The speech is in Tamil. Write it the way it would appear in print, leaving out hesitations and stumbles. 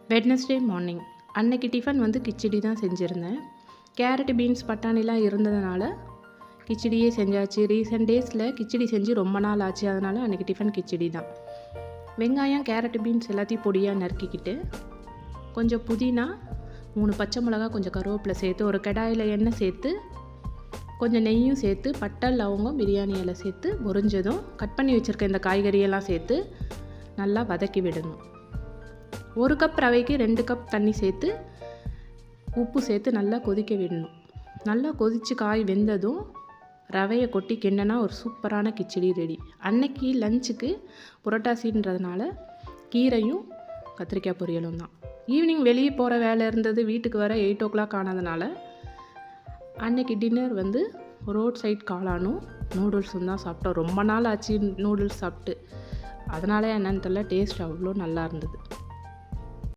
வெட்னஸ்டே மார்னிங் அன்னைக்கு டிஃபன் வந்து கிச்சடி தான் செஞ்சுருந்தேன். கேரட், பீன்ஸ், பட்டாணிலாம் இருந்ததுனால கிச்சடியே செஞ்சாச்சு. ரீசெண்ட் டேஸில் கிச்சடி செஞ்சு ரொம்ப நாள் ஆச்சு. அதனால் அன்றைக்கி டிஃபன் கிச்சடி தான். வெங்காயம், கேரட், பீன்ஸ் எல்லாத்தையும் பொடியாக நறுக்கிக்கிட்டு கொஞ்சம் புதினா, 3 பச்சை மிளகா, கொஞ்சம் கருவேப்பிலை சேர்த்து ஒரு கடாயில் எண்ணெய் சேர்த்து கொஞ்சம் நெய்யும் சேர்த்து பட்டை, லவங்கம், பிரியாணி இலை சேர்த்து பொரிஞ்சதும் கட் பண்ணி வச்சுருக்க இந்த காய்கறியெல்லாம் சேர்த்து நல்லா வதக்கி விடணும். 1 கப் ரவைக்கு 2 கப் தண்ணி சேர்த்து உப்பு சேர்த்து நல்லா கொதிக்க விடணும். நல்லா கொதித்து காய் வெந்ததும் ரவையை கொட்டி கிண்டனா ஒரு சூப்பரான கிச்சடி ரெடி. அன்னைக்கு லஞ்சுக்கு புரட்டாசின்றதுனால கீரையும் கத்திரிக்காய் பொரியலும் தான். ஈவினிங் வெளியே போகிற வேலை இருந்தது, வீட்டுக்கு வர 8 o'clock ஆனதுனால அன்னைக்கு டின்னர் வந்து ரோட் சைட் காளானும் நூடுல்ஸும் தான் சாப்பிட்டோம். ரொம்ப நாள் ஆச்சு நூடுல்ஸ் சாப்பிட்டு. அதனால என்னன்னு தெரியல, டேஸ்ட் அவ்வளோ நல்லா இருந்தது.